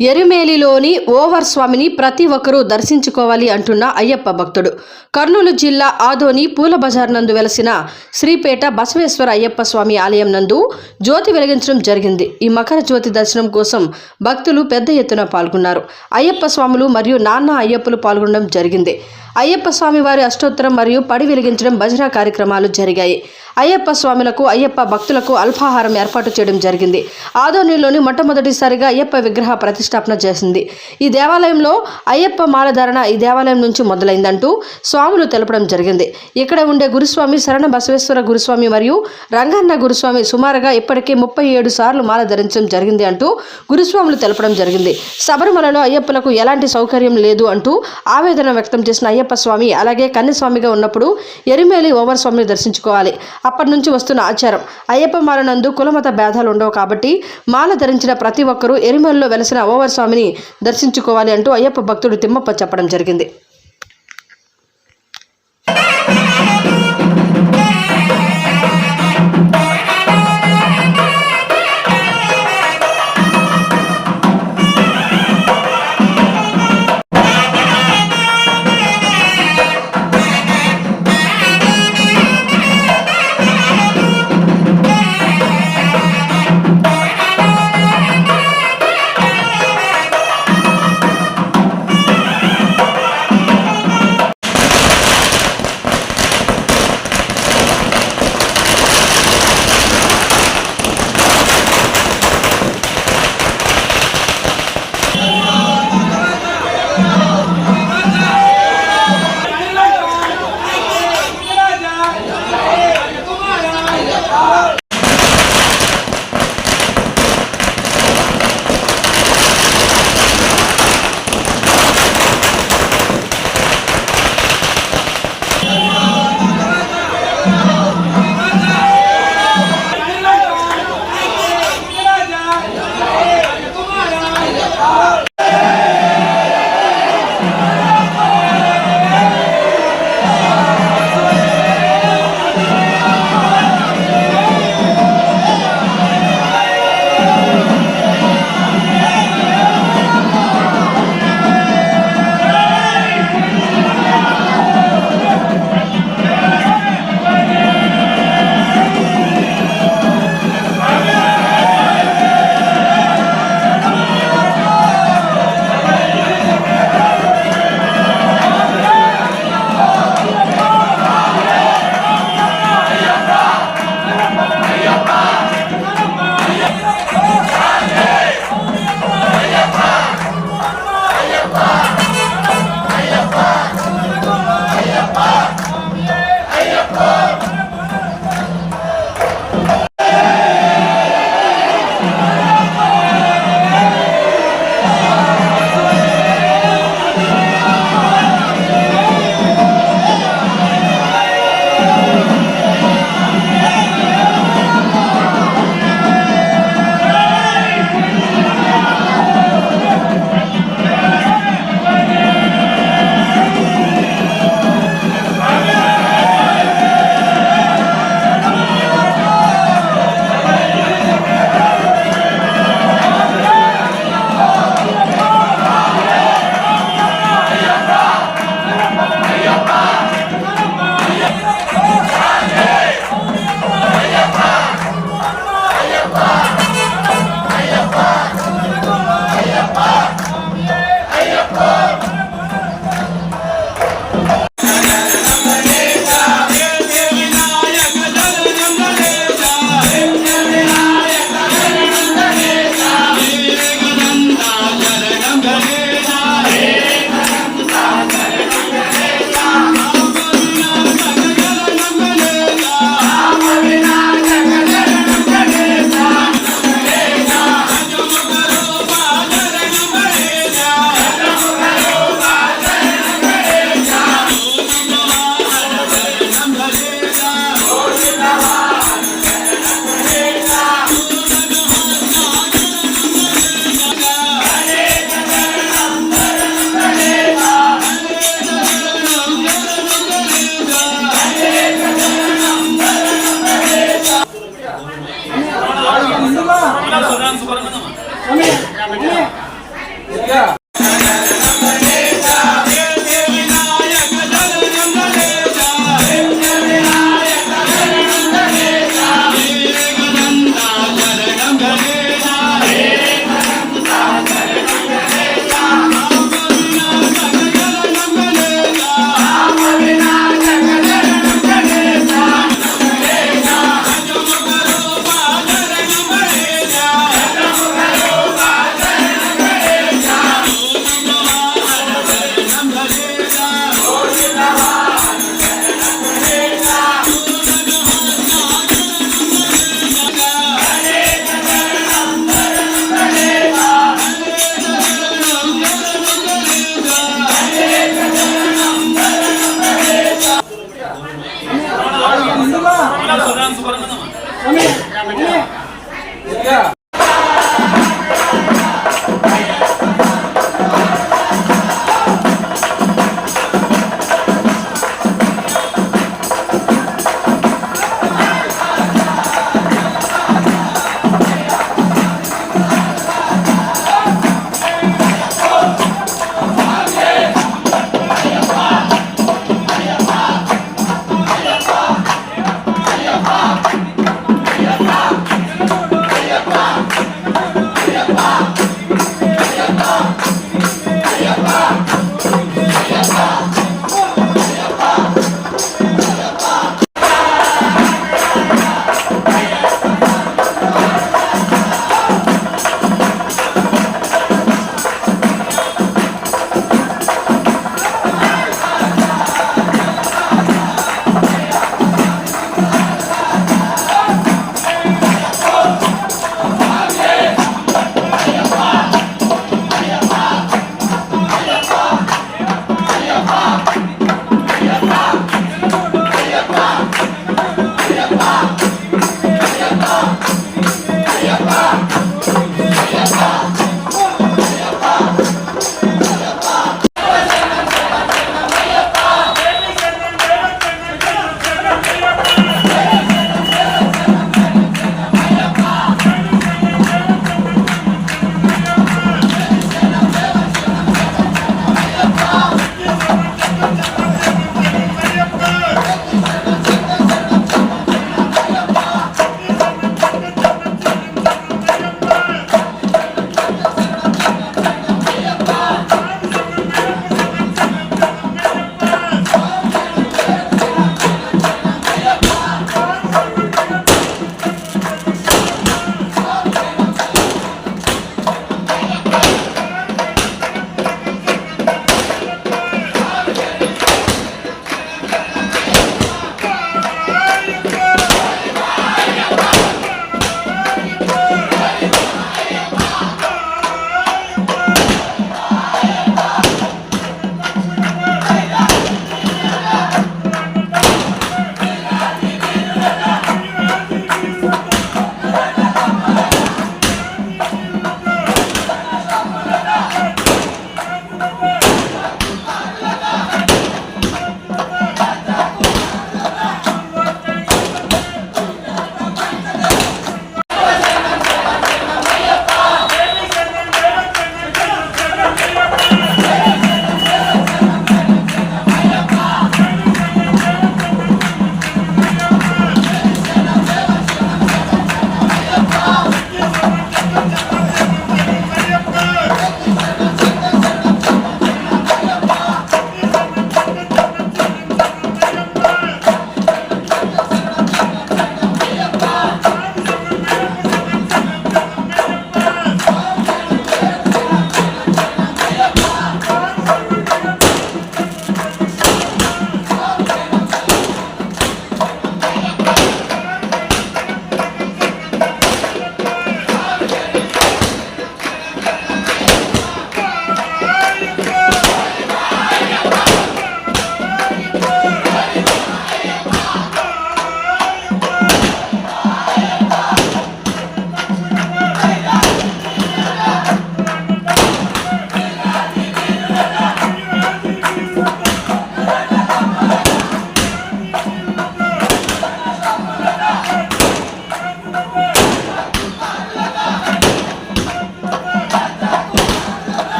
ఎరిమేలిలోని over స్వామిని ప్రతి ఒక్కరూ దర్శించుకోవాలి అంటున్న అయ్యప్ప భక్తుడు. కర్నూలు జిల్లా ఆదోని పూల బజార్ నందు వెలసిన శ్రీపేట బసవేశ్వర అయ్యప్ప స్వామి ఆలయం నందు జ్యోతి వెలిగించడం జరిగింది. ఈ మకర జ్యోతి దర్శనం కోసం భక్తులు పెద్ద ఎత్తున పాల్గొన్నారు. అయ్యప్ప స్వాములు మరియు నాన్న అయ్యప్పలు పాల్గొనడం జరిగింది. అయ్యప్ప స్వామి వారి అష్టోత్తరం మరియు పడి వెలిగించడం భజన కార్యక్రమాలు జరిగాయి. అయ్యప్ప స్వాములకు అయ్యప్ప భక్తులకు అల్పాహారం ఏర్పాటు చేయడం జరిగింది. ఆదోనిలోని మొట్టమొదటిసారిగా అయ్యప్ప విగ్రహ ప్రతిష్టాపన చేసింది. ఈ దేవాలయంలో అయ్యప్ప మాలధారణ ఈ దేవాలయం నుంచి మొదలైందంటూ స్వాములు తెలపడం జరిగింది. ఇక్కడ ఉండే గురుస్వామి శరణ బసవేశ్వర గురుస్వామి మరియు రంగన్న గురుస్వామి సుమారుగా ఇప్పటికే 37 సార్లు మాల ధరించడం జరిగింది అంటూ గురుస్వాములు తెలపడం జరిగింది. శబరిమలలో అయ్యప్పలకు ఎలాంటి సౌకర్యం లేదు అంటూ ఆవేదన వ్యక్తం చేసిన అయ్యప్ప స్వామి అలాగే కన్యస్వామిగా ఉన్నప్పుడు ఎరిమేలి ఓవర్ స్వామిని దర్శించుకోవాలి. అప్పటి నుంచి వస్తున్న ఆచారం. అయ్యప్ప మాల నందు కులమత భేదాలు ఉండవు కాబట్టి మాల ధరించిన ప్రతి ఒక్కరూ ఎరిమేలిలో వెలసిన ఓవర్ స్వామిని దర్శించుకోవాలి అంటూ అయ్యప్ప భక్తుడు తిమ్మప్ప చెప్పడం జరిగింది.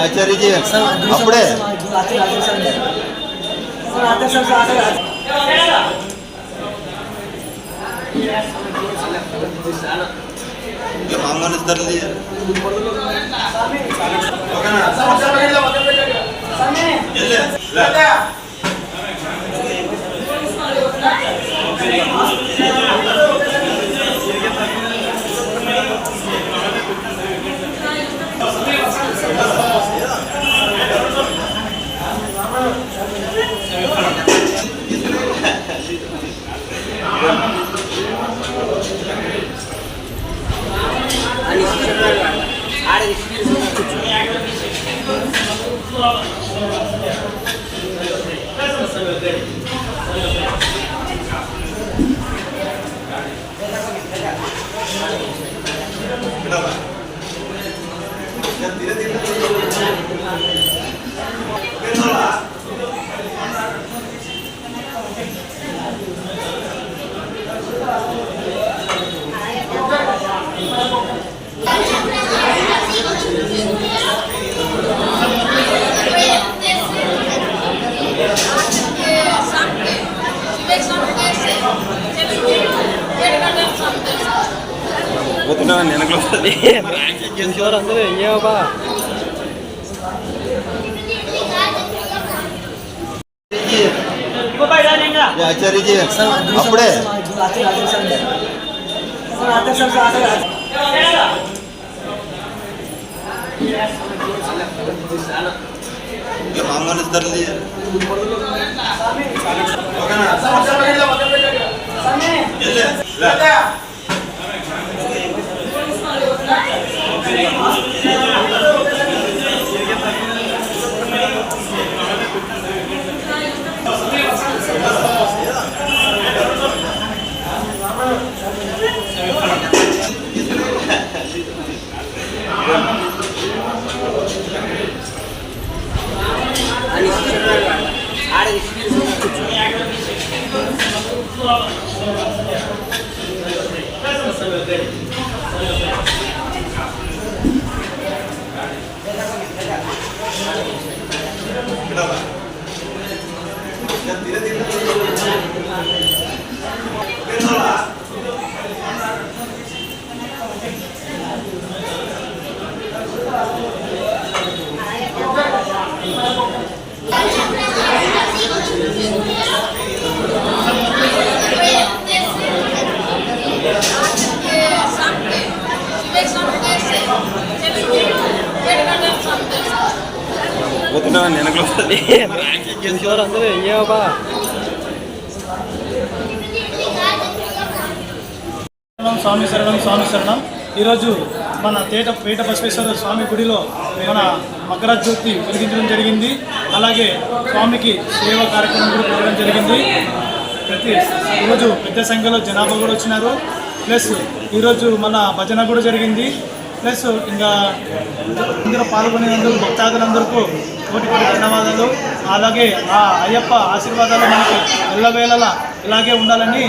आचार्य जी अपड़े आचार्य जी अपने స్వామి శరణం స్వామి శరణం. ఈరోజు మన పేట బసవేశ్వర స్వామి గుడిలో మన మకర జ్యోతి వెలిగించడం జరిగింది. అలాగే స్వామికి సేవ కార్యక్రమం కూడా పెట్టడం జరిగింది. ఈరోజు పెద్ద సంఖ్యలో జనాభా కూడా వచ్చినారు. ప్లస్ ఈరోజు మన భజన కూడా జరిగింది. ప్లస్ ఇంకా అందరూ పాల్గొనేందుకు భక్తాదులందరికీ కోటి ధన్యవాదాలు. అలాగే ఆ అయ్యప్ప ఆశీర్వాదాలు మనకు ఎల్లవేళలా ఇలాగే ఉండాలని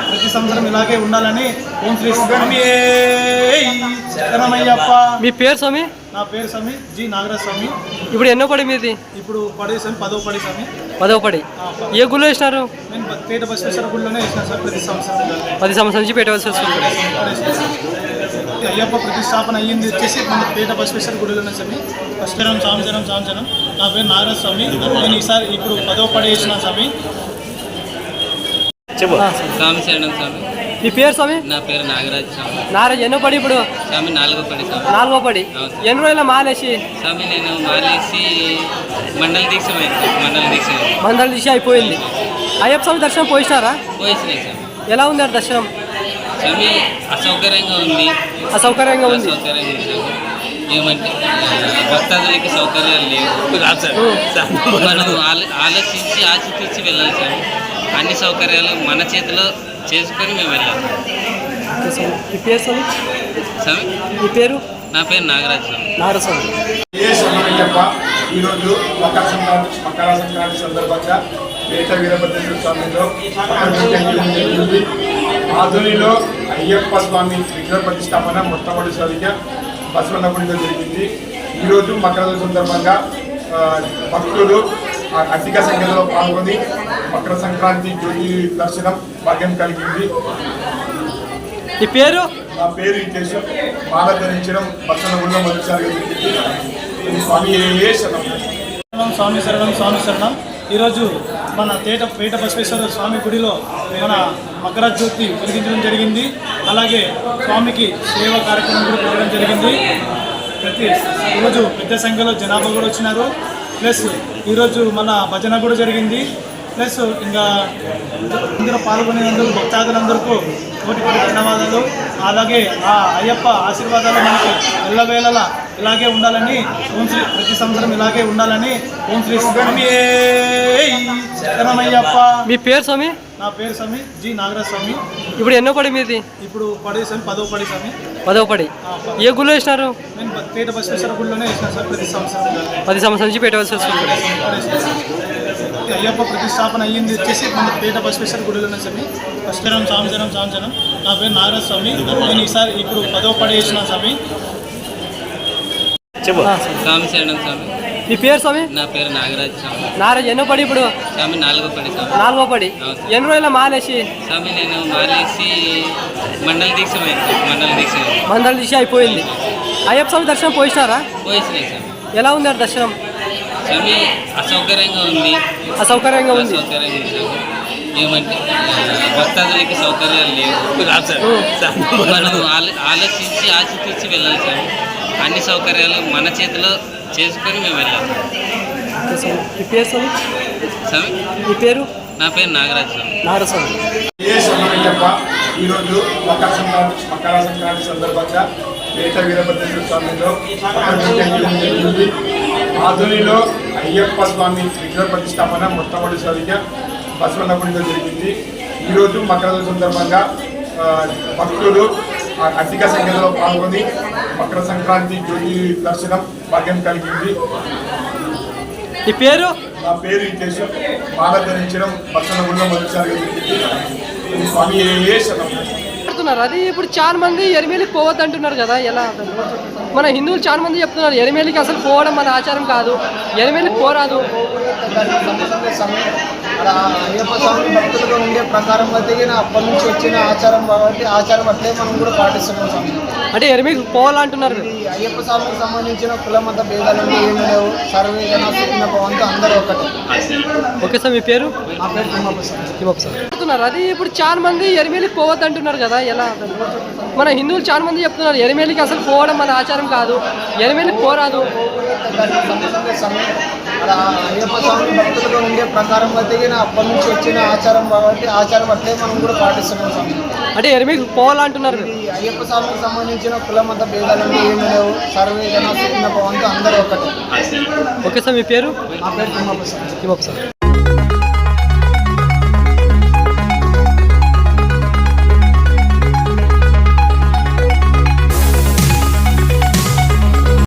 ప్రతి సంవత్సరం ఇలాగే ఉండాలని ఓం శ్రీ శరణమయ్యప్ప. మీ పేరు స్వామి? నా పేరు స్వామి జి నాగరాజ్ స్వామి. ఇప్పుడు ఎన్నో పడి మీది? ఇప్పుడు పడి స్వామి 10వ పడి స్వామి. 10వ పడి. ఏ గుళ్ళో వేసినారు? నేను పేట బసవేశ్వర గుడిలోనే వేసినా సార్. ప్రతి సంవత్సరం 10 సంవత్సరాల నుంచి పేట బసవేశ్వర. అయ్యప్ప ప్రతిష్టాపన అయ్యింది వచ్చేసి మన పేట బసవేశ్వర గుడిలోనే స్వామి. ఫస్ట్ సంవత్సరం నా పేరు నాగరాజ్ స్వామి. నేను ఈసారి ఇప్పుడు 10వ పడి వేసిన స్వామి. స్వామి శరణం స్వామి. మీ పేరు స్వామి? నా పేరు నాగరాజ్ స్వామి. నాగరాజ్ ఎన్నో పడి ఇప్పుడు? స్వామి 4వ పడి స్వామి. 4వ పడి. ఎన్ని రోజుల మాలేసి? స్వామి నేను మాలేసి మండల దీక్ష మండల దీక్ష అయిపోయింది. అయ్యప్ప స్వామి దర్శనం పోయినారా? పోయినాయి స్వామి. ఎలా ఉంది దర్శనం? స్వామి అసౌకర్యంగా ఉంది. అసౌకర్యంగా ఉంది. ఏమంటే భక్తాదులకి సౌకర్యాలు లేవు. మనం ఆలోచించి ఆచితూచి వెళ్ళాలి సార్. అన్ని సౌకర్యాలు మన చేతిలో చేసుకొని మేము వెళ్ళాలి. మీ పేరు స్వామి? స్వామి మీ పేరు? నా పేరు నాగరాజ్ స్వామి. నాగరాజ్ స్వామి. ఈరోజు మకర సంక్రాంతి సందర్భంగా పేట వీరభద్రేశ్వర స్వామిలో ఆధునిలో అయ్యప్ప స్వామి విగ్రహ ప్రతిష్టాపన మొట్టమొదటిసారిగా బసవన్న గుడిలో జరిగింది. ఈరోజు మకర సందర్భంగా భక్తులు అధిక సంఖ్యలో పాల్గొని మకర సంక్రాంతి జ్యోతి దర్శనం భాగ్యం కలిగింది. ఈ పేరు నా పేరు ఇచ్చేసి మాల ధరించడం పట్టణ గుళ్ళ మొదటిసారిగా జరిగింది. స్వామి శరణం. స్వామి శరణం స్వామి శరణం. ఈరోజు మన పేట బసవేశ్వర స్వామి గుడిలో మన మకర జ్యోతి వెలిగించడం జరిగింది. అలాగే స్వామికి సేవ కార్యక్రమం కూడా పెట్టడం జరిగింది. ఈరోజు పెద్ద సంఖ్యలో జనాభా కూడా వచ్చినారు. ప్లస్ ఈరోజు మన భజన కూడా జరిగింది. ప్లస్ ఇంకా ఇందులో పాల్గొనేందుకు భక్తాదులందరికీ కోటి ధన్యవాదాలు. అలాగే ఆ అయ్యప్ప ఆశీర్వాదాలు మనకి ఎల్లవేళలా ఇలాగే ఉండాలని ప్రతి సంవత్సరం ఇలాగే ఉండాలని ఓం శ్రీ స్వామి శరణమయ్యప్ప. మీ పేరు స్వామి? నా పేరు స్వామి జి నాగరాజ్ స్వామి. ఇప్పుడు ఎన్నో పడి మీది? ఇప్పుడు పడే స్వామి 10వ పడి స్వామి. 10వ పడి. ఏ గుళ్ళో వేసినారు? నేను పేట బసవేశ్వర గుడిలోనే వేసినాను సార్. ప్రతి సంవత్సరం 10 సంవత్సరాల నుంచి పేట బసవేశ్వర అయ్యప్ప ప్రతిష్టాపన అయ్యింది వచ్చేసి మన పేట బసవేశ్వర గుడిలోనే స్వామి. ఫస్టరం సంవత్సరం. నా పేరు నాగరాజ్ స్వామి. నేను ఈసారి ఇప్పుడు 10వ పడి వేసిన స్వామి. స్వామి శరణం స్వామి. మీ పేరు స్వామి? నా పేరు నాగరాజ్ స్వామి. నారాజ్ ఎన్నో పడి ఇప్పుడు? స్వామి 4వ పడి స్వామి. 4వ పడి. ఎన్ని రోజుల మాలేసి? స్వామి నేను మాలేసి మండల దీక్ష మండల దీక్ష అయిపోయింది. అయ్యప్ప స్వామి దర్శనం పోయినారా? పోయిస్తున్నాయి స్వామి. ఎలా ఉంది ఆ దర్శనం? స్వామి అసౌకర్యంగా ఉంది. అసౌకర్యంగా ఉంది. అసౌకర్యంగా ఉంది స్వామి. ఏమంటే భక్తాదులకి సౌకర్యాలు లేవు. మనం ఆలోచించి ఆచితూచి వెళ్ళాలి స్వామి. అన్ని సౌకర్యాలు మన చేతిలో చేసుకొని మేము వెళ్ళాలి. మీ పేరు స్వామి? స్వామి మీ పేరు? నా పేరు నాగరాజ్ స్వామి. నాగరాజ్ స్వామి. శరణమయ్యప్ప. ఈరోజు మకర సంక్రాంతి సందర్భంగా పేట వీరభద్రేశ్వర స్వామిలో జరిగింది. ఆధునిలో అయ్యప్ప స్వామి విగ్రహ ప్రతిష్టాపన మొట్టమొదటిసారిగా బసవన్న గుడిలో జరిగింది. ఈరోజు మకర సందర్భంగా భక్తులు అధిక సంఖ్యలో పాల్గొని మకర సంక్రాంతి జ్యోతి దర్శనం భాగ్యం కలిగింది. ఈ పేరు? నా పేరు ఇచ్చేసి మాల ధరించడం పట్టణ గుళ్ళ మొదటిసారిగా జరిగింది. స్వామి శరణం. అది ఇప్పుడు చాలా మంది ఎరిమేలికి పోవద్దు అంటున్నారు కదా, ఎలా? మన హిందువులు చాలా మంది చెప్తున్నారు ఎరిమేలికి అసలు పోవడం మన ఆచారం కాదు, ఎరిమేలికి పోరాదు. అయ్యప్ప స్వామి భక్తులుగా ఉండే ప్రకారం అయితే అప్పటి నుంచి వచ్చిన ఆచారం కాబట్టి ఆచారం అట్లే మనం కూడా పాటిస్తున్నాం స్వామి. అంటే ఎరిమేలికి పోవాలంటున్నారు. అయ్యప్ప స్వామికి సంబంధించిన కుల మత భేదాలు ఏమి లేవు. సర్వే జన సుఖిన భవంతు అందరూ ఒకటే. Okay sir. మీ పేరు? నా పేరు తిమ్మప్ప సార్. అది ఇప్పుడు చాలా మంది ఎరిమేలికి పోవద్దు అంటున్నారు కదా, ఎలా? మన హిందువులు చాలా మంది చెప్తున్నారు ఎరిమేలికి అసలు పోవడం మన ఆచారం కాదు, ఎరిమేలికి పోరాదు. అయ్యప్ప స్వామి భక్తులుగా ఉండే ప్రకారం అయితే అప్పటి నుంచి వచ్చిన ఆచారం కాబట్టి ఆచారం అట్లే మనం కూడా పాటిస్తున్నాం స్వామి. అంటే ఎరిమేలికి పోవాలంటున్నారు. అయ్యప్ప స్వామికి సంబంధించిన కుల మత భేదాలు ఏమి లేవు. సర్వే జన సుఖిన భవంతు అందరూ ఒకటే. Okay sir. మీ పేరు? నా పేరు తిమ్మప్ప సార్.